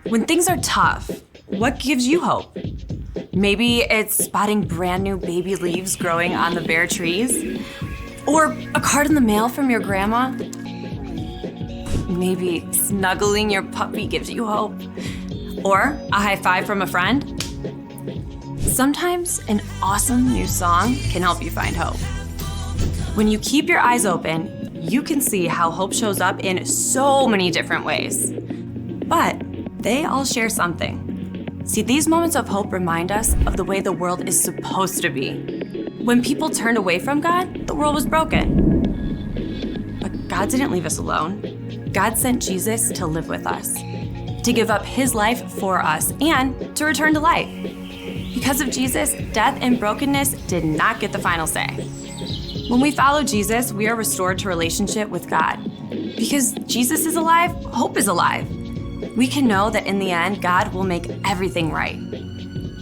When things are tough, what gives you hope? Maybe it's spotting brand new baby leaves growing on the bare trees? Or a card in the mail from your grandma? Maybe snuggling your puppy gives you hope? Or a high five from a friend? Sometimes an awesome new song can help you find hope. When you keep your eyes open, you can see how hope shows up in so many different ways. But they all share something. See, these moments of hope remind us of the way the world is supposed to be. When people turned away from God, the world was broken. But God didn't leave us alone. God sent Jesus to live with us, to give up his life for us, and to return to life. Because of Jesus, death and brokenness did not get the final say. When we follow Jesus, we are restored to relationship with God. Because Jesus is alive, hope is alive. We can know that in the end, God will make everything right.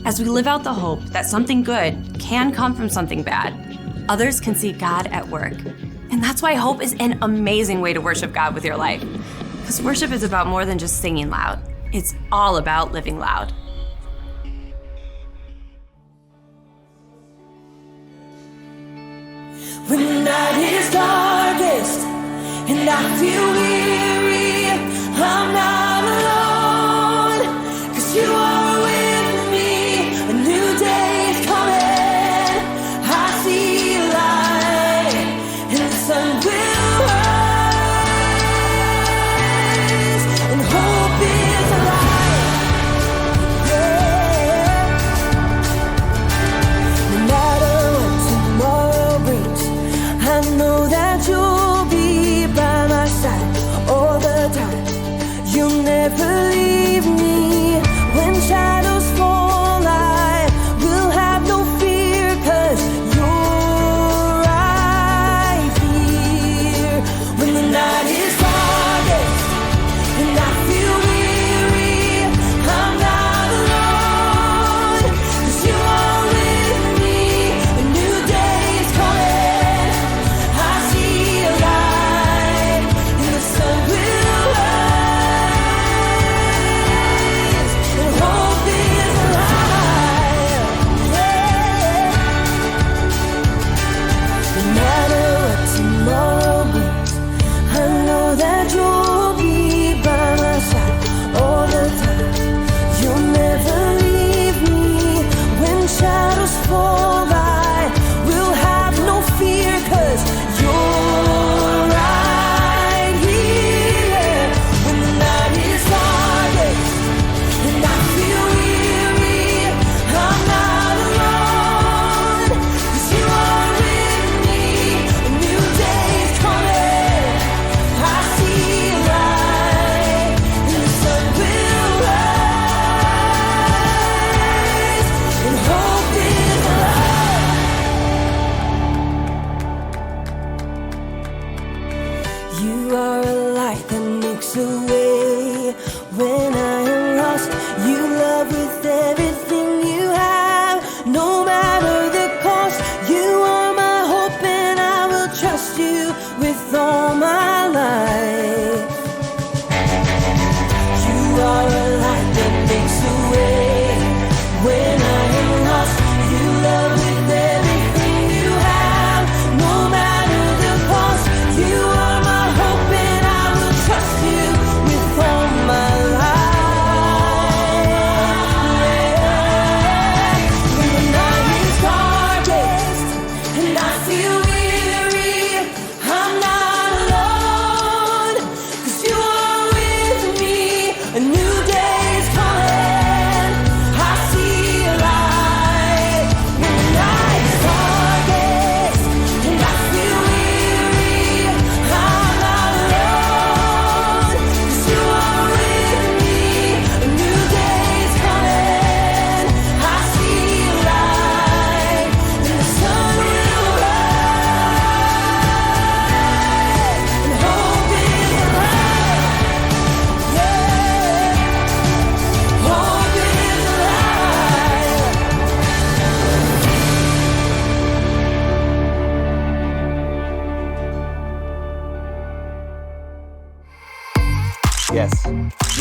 As we live out the hope that something good can come from something bad, others can see God at work. And that's why hope is an amazing way to worship God with your life. Because worship is about more than just singing loud. It's all about living loud. When the night is darkest and I feel weary, I'm not alone, 'cause you are with me. A new day is coming, I see light, and the sun will rise, and hope is alive, yeah. No matter what tomorrow brings, I know that you'll be by my side all the time. You'll never leave me when shadows fall. I will have no fear, 'cause you're right here. When the night is darkest and I feel weary, I'm not alone, 'cause you are with me. A new day is coming, I see a light, and the sun will rise, and hope is alive, yeah. No matter what tomorrow brings, I know that you'll be by my side all the time. You'll never leave me when shadows fall. I will have no fear, 'cause you're right here. When the night is darkest and I feel weary, I'm not alone, 'cause you are with me. A new day is coming, I see light, and the sun will rise, and hope is alive. You are a light that makes a way when I am lost. You love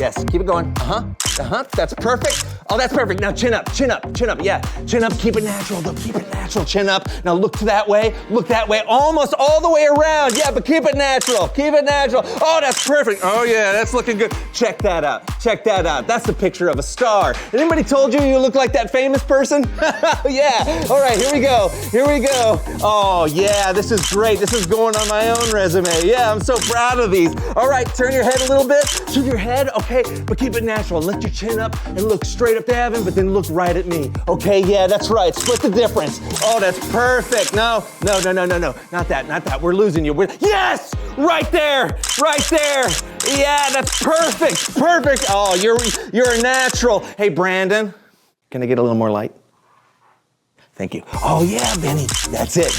Yes, keep it going. That's perfect. Oh, that's perfect. Now chin up, chin up, chin up. Yeah, chin up, keep it natural though, keep it natural. Chin up. Now look that way, almost all the way around. Yeah, but keep it natural, keep it natural. Oh, that's perfect. Oh yeah, that's looking good. Check that out, check that out. That's the picture of a star. Anybody told you look like that famous person? Yeah, all right, here we go, here we go. Oh yeah, this is great. This is going on my own resume. Yeah, I'm so proud of these. All right, turn your head a little bit. Turn your head, okay, but keep it natural. Lift your chin up and look straight up to heaven, but then look right at me. Okay, yeah, that's right. Split the difference. Oh, that's perfect. No. Not that. We're losing you. Yes! Right there. Yeah, that's perfect. Oh, you're a natural. Hey, Brandon, can I get a little more light? Thank you. Oh yeah, Benny, that's it.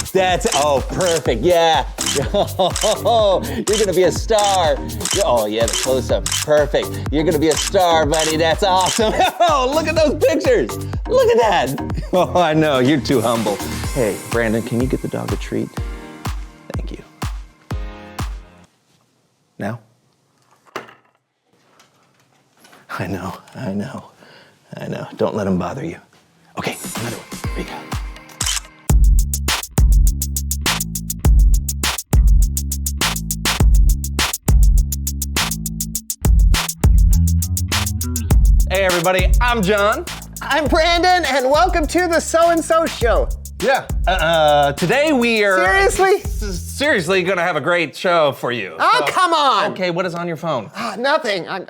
Oh, perfect, yeah. Oh, you're gonna be a star. Oh yeah, the close-up, perfect. You're gonna be a star, buddy, that's awesome. Oh, look at those pictures. Look at that. Oh, I know, you're too humble. Hey, Brandon, can you get the dog a treat? Thank you. Now? I know. Don't let him bother you. Okay, another one. Here you go. Hey everybody, I'm John. I'm Brandon, and welcome to the So-and-So Show. Yeah, today we are... Seriously? Seriously gonna have a great show for you. Oh, come on! Okay, what is on your phone? Nothing. I'm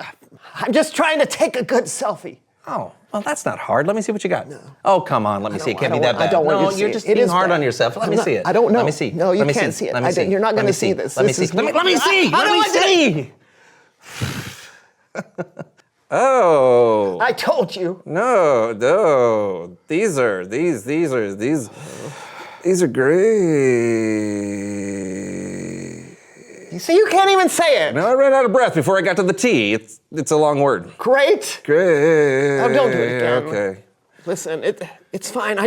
just trying to take a good selfie. Oh, well that's not hard. Let me see what you got. No. Oh, come on, let me see. It can't be that bad. I don't want you to see you're it. just It being is hard bad. on yourself. Let me see it. I don't know. Let me see. No, you Let me can't see it. Let me see. You're not Let gonna me see this. Let me This see. is- Let me see. I don't Let want me see. Oh. I told you. No. These are great. You see, you can't even say it. No, I ran out of breath before I got to the T. It's a long word. Great. Great. Oh, don't do it again. Okay. Listen, it's fine. I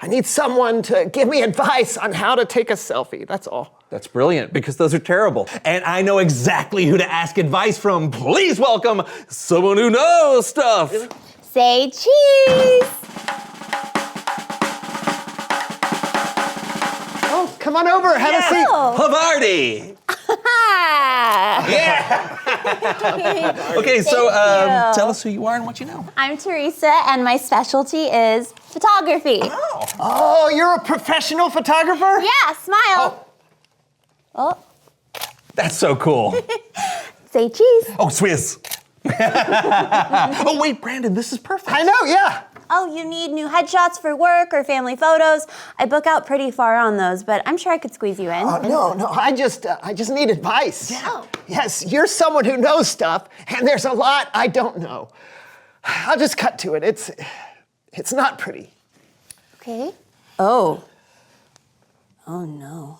need someone to give me advice on how to take a selfie. That's all. That's brilliant, because those are terrible. And I know exactly who to ask advice from. Please welcome someone who knows stuff. Say cheese! Oh, come on over. Have a seat. Havarti. Yeah. Okay, so you. tell us who you are and what you know. I'm Teresa, and my specialty is photography. Oh, you're a professional photographer? Yeah, smile. Oh. That's so cool. Say cheese. Oh, Swiss. Oh, wait, Brandon, this is perfect. I know, yeah. Oh, you need new headshots for work or family photos? I book out pretty far on those, but I'm sure I could squeeze you in. No, I just need advice. Yeah. Oh. Yes, you're someone who knows stuff, and there's a lot I don't know. I'll just cut to it. It's not pretty. Okay. Oh. Oh, no.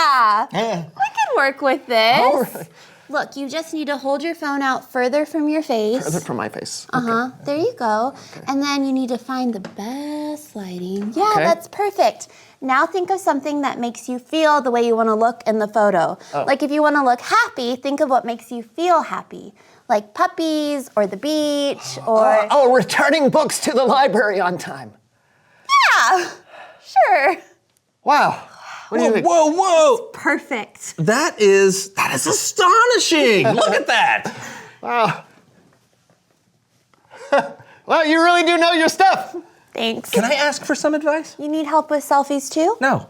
Yeah. We can work with this. Oh, really? Look, you just need to hold your phone out further from your face. Further from my face. There you go. Okay. And then you need to find the best lighting. Yeah, Okay. that's perfect. Now think of something that makes you feel the way you want to look in the photo. Oh. Like if you want to look happy, think of what makes you feel happy. Like puppies or the beach or... Returning books to the library on time. Yeah, sure. Wow. What do you think? Whoa. Perfect. That is astonishing. Look at that. Wow. Well, you really do know your stuff. Thanks. Can I ask for some advice? You need help with selfies too? No.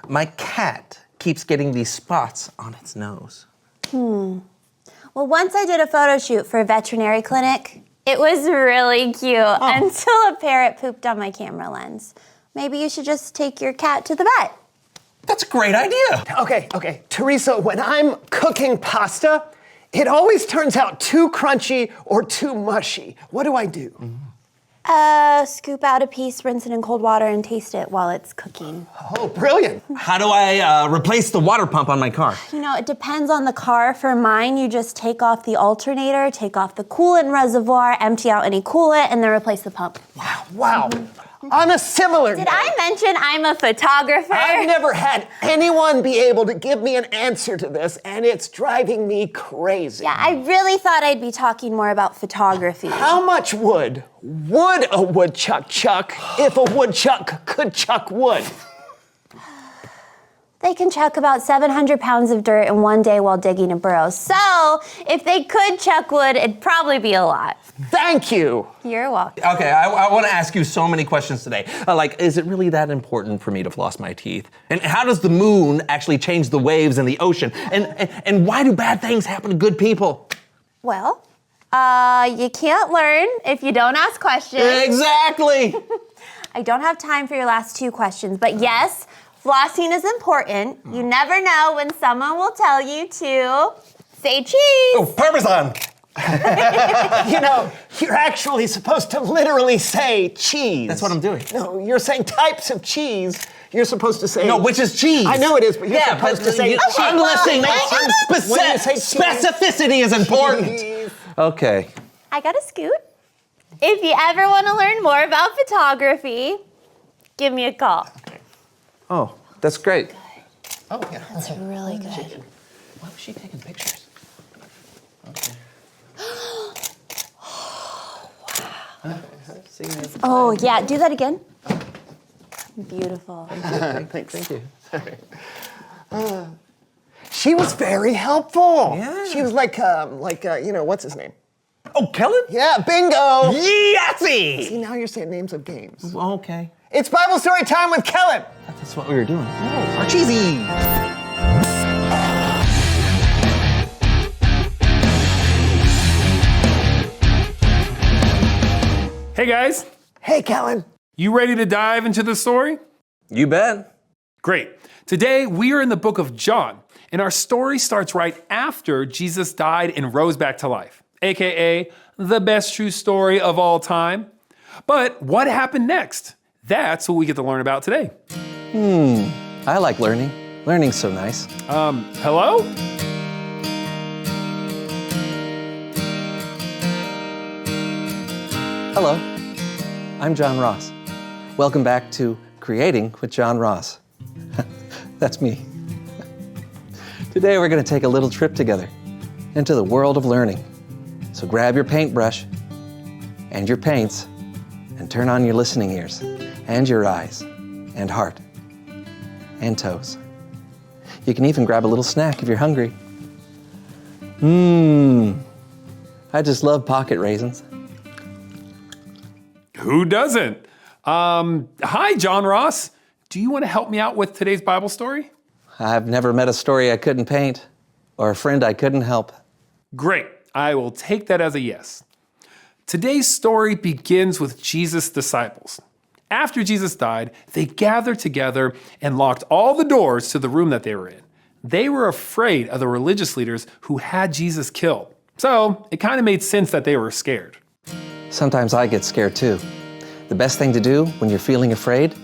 My cat keeps getting these spots on its nose. Well, once I did a photo shoot for a veterinary clinic. It was really cute until a parrot pooped on my camera lens. Maybe you should just take your cat to the vet. That's a great idea. Okay. Teresa, when I'm cooking pasta, it always turns out too crunchy or too mushy. What do I do? Scoop out a piece, rinse it in cold water, and taste it while it's cooking. Oh, brilliant. How do I replace the water pump on my car? You know, it depends on the car. For mine, you just take off the alternator, take off the coolant reservoir, empty out any coolant, and then replace the pump. Wow. On a similar Did note, I mention I'm a photographer? I've never had anyone be able to give me an answer to this, and it's driving me crazy. Yeah, I really thought I'd be talking more about photography. How much wood would a woodchuck chuck if a woodchuck could chuck wood? They can chuck about 700 pounds of dirt in one day while digging a burrow. So if they could chuck wood, it'd probably be a lot. Thank you. You're welcome. Okay, I want to ask you so many questions today. Like, is it really that important for me to floss my teeth? And how does the moon actually change the waves in the ocean? And why do bad things happen to good people? Well, you can't learn if you don't ask questions. Exactly. I don't have time for your last two questions, but yes, flossing is important. You never know when someone will tell you to say cheese. Oh, Parmesan. You know, you're actually supposed to literally say cheese. That's what I'm doing. No, you're saying types of cheese. You're supposed to say... No, which is cheese. I know it is, but you're supposed to say... I'm listening. When you say cheese. Specificity is important. Cheese. Okay. I got a scoot. If you ever want to learn more about photography, give me a call. Oh, that's great. Oh, yeah. That's really good. Why was she taking pictures? Okay. Oh, yeah, do that again. Beautiful. Thanks. Thank you. She was very helpful. Yeah. She was like, what's his name? Oh, Kellen? Yeah, bingo. Yahtzee! See, now you're saying names of games. Okay. It's Bible story time with Kellen. That's what we were doing. Oh, our cheesy. Hey guys, Hey, Kellen. you ready to dive into the story? You bet. Great. Today we are in the book of John, and our story starts right after Jesus died and rose back to life, aka the best true story of all time. But what happened next? That's what we get to learn about today. I like learning. Learning's so nice. Hello? Hello, I'm John Ross. Welcome back to Creating with John Ross. That's me. Today we're going to take a little trip together into the world of learning. So grab your paintbrush and your paints and turn on your listening ears and your eyes and heart and toes. You can even grab a little snack if you're hungry. I just love pocket raisins. Who doesn't? Hi, John Ross. Do you want to help me out with today's Bible story? I've never met a story I couldn't paint or a friend I couldn't help. Great. I will take that as a yes. Today's story begins with Jesus' disciples. After Jesus died, they gathered together and locked all the doors to the room that they were in. They were afraid of the religious leaders who had Jesus killed. So it kind of made sense that they were scared. Sometimes I get scared too. The best thing to do when you're feeling afraid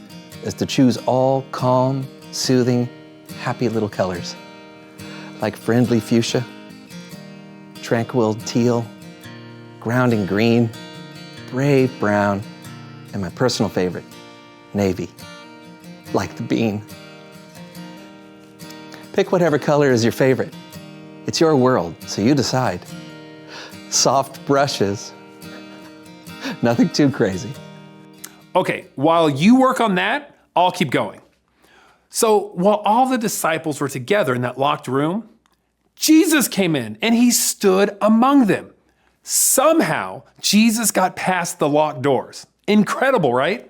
is to choose all calm, soothing, happy little colors. Like friendly fuchsia, tranquil teal, grounding green, brave brown, and my personal favorite, navy, like the bean. Pick whatever color is your favorite. It's your world, so you decide. Soft brushes, nothing too crazy. Okay, while you work on that, I'll keep going. So while all the disciples were together in that locked room, Jesus came in and he stood among them. Somehow, Jesus got past the locked doors. Incredible, right?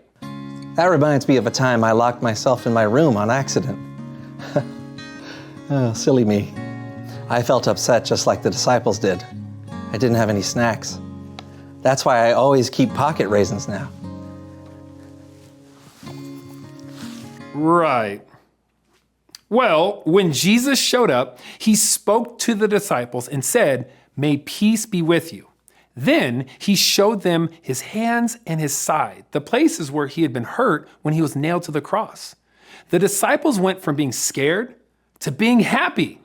That reminds me of a time I locked myself in my room on accident. Oh, silly me. I felt upset just like the disciples did. I didn't have any snacks. That's why I always keep pocket raisins now. Right. Well, when Jesus showed up, he spoke to the disciples and said, "May peace be with you." Then he showed them his hands and his side, the places where he had been hurt when he was nailed to the cross. The disciples went from being scared to being happy.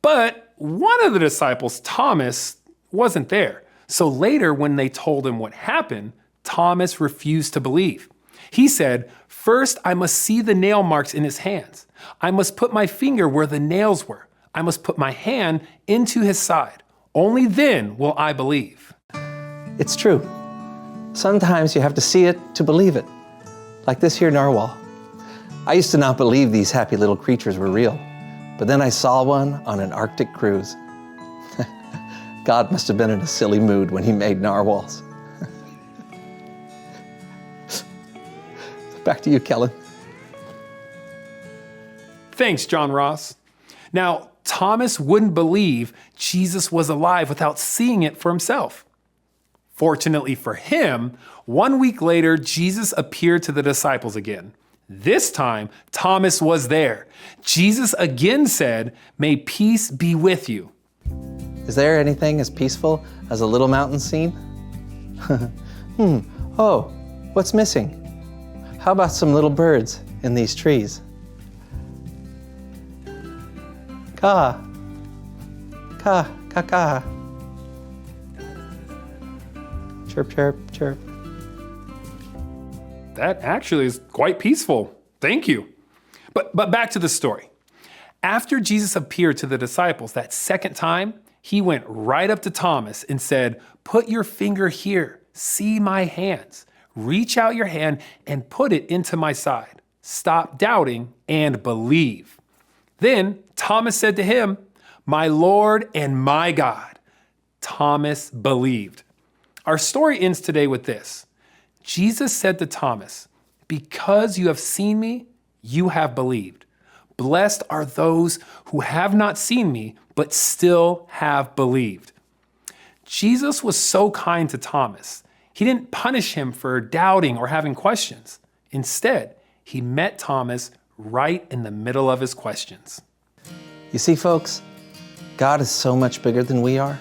But one of the disciples, Thomas, wasn't there. So later, when they told him what happened, Thomas refused to believe. He said, "First, I must see the nail marks in his hands. I must put my finger where the nails were. I must put my hand into his side. Only then will I believe." It's true. Sometimes you have to see it to believe it. Like this here narwhal. I used to not believe these happy little creatures were real, but then I saw one on an Arctic cruise. God must have been in a silly mood when he made narwhals. Back to you, Kellen. Thanks, John Ross. Now, Thomas wouldn't believe Jesus was alive without seeing it for himself. Fortunately for him, 1 week later, Jesus appeared to the disciples again. This time, Thomas was there. Jesus again said, "May peace be with you." Is there anything as peaceful as a little mountain scene? Oh, what's missing? How about some little birds in these trees? Ka, ka, ka, ka. Chirp, chirp, chirp. That actually is quite peaceful. Thank you. But back to the story. After Jesus appeared to the disciples that second time, he went right up to Thomas and said, "Put your finger here. See my hands. Reach out your hand and put it into my side. Stop doubting and believe." Then Thomas said to him, "My Lord and my God." Thomas believed. Our story ends today with this. Jesus said to Thomas, "Because you have seen me, you have believed. Blessed are those who have not seen me, but still have believed." Jesus was so kind to Thomas. He didn't punish him for doubting or having questions. Instead, he met Thomas right in the middle of his questions. You see, folks, God is so much bigger than we are.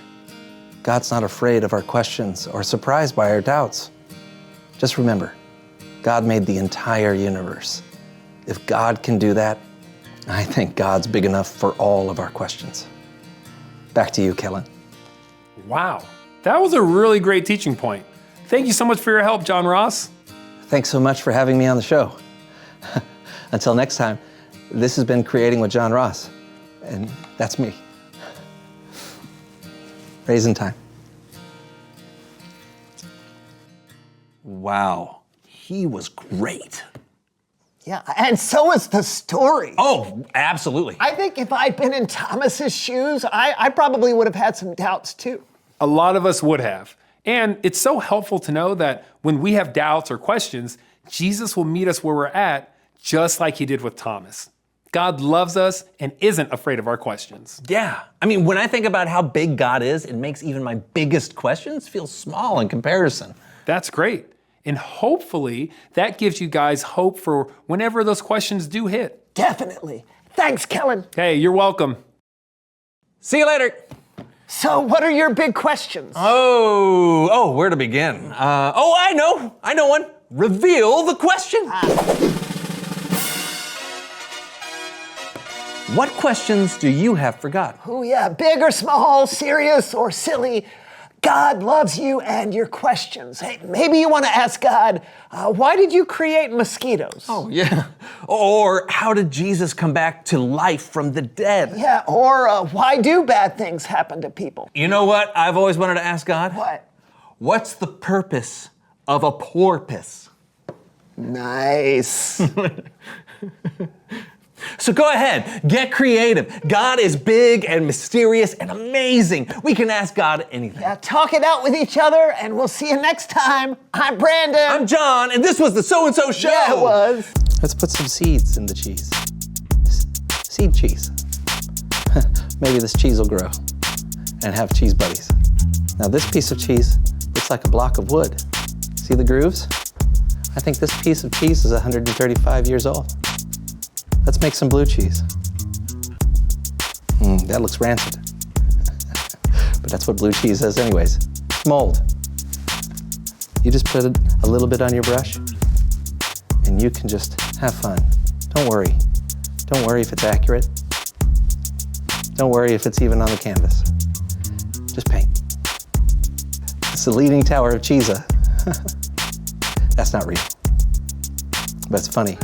God's not afraid of our questions or surprised by our doubts. Just remember, God made the entire universe. If God can do that, I think God's big enough for all of our questions. Back to you, Kellen. Wow, that was a really great teaching point. Thank you so much for your help, John Ross. Thanks so much for having me on the show. Until next time, this has been Creating with John Ross, and that's me. Raisin time. Wow, he was great. Yeah, and so is the story. Oh, absolutely. I think if I'd been in Thomas's shoes, I probably would have had some doubts too. A lot of us would have. And it's so helpful to know that when we have doubts or questions, Jesus will meet us where we're at, just like he did with Thomas. God loves us and isn't afraid of our questions. Yeah, I mean, when I think about how big God is, it makes even my biggest questions feel small in comparison. That's great. And hopefully that gives you guys hope for whenever those questions do hit. Definitely. Thanks, Kellen. Hey, you're welcome. See you later. So what are your big questions? Oh, where to begin? I know one. Reveal the question. What questions do you have for God? Oh yeah, big or small, serious or silly. God loves you and your questions. Hey, maybe you want to ask God, why did you create mosquitoes? Oh, yeah. Or how did Jesus come back to life from the dead? Yeah, or why do bad things happen to people? You know what I've always wanted to ask God? What? What's the purpose of a porpoise? Nice. So go ahead, get creative. God is big and mysterious and amazing. We can ask God anything. Yeah, talk it out with each other, and we'll see you next time. I'm Brandon. I'm John, and this was the So-and-So Show. Yeah, it was. Let's put some seeds in the cheese. Seed cheese. Maybe this cheese will grow and have cheese buddies. Now this piece of cheese looks like a block of wood. See the grooves? I think this piece of cheese is 135 years old. Let's make some blue cheese. That looks rancid. But that's what blue cheese is anyways. It's mold. You just put a little bit on your brush and you can just have fun. Don't worry. Don't worry if it's accurate. Don't worry if it's even on the canvas. Just paint. It's the Leaning Tower of Pisa. That's not real. but it's funny.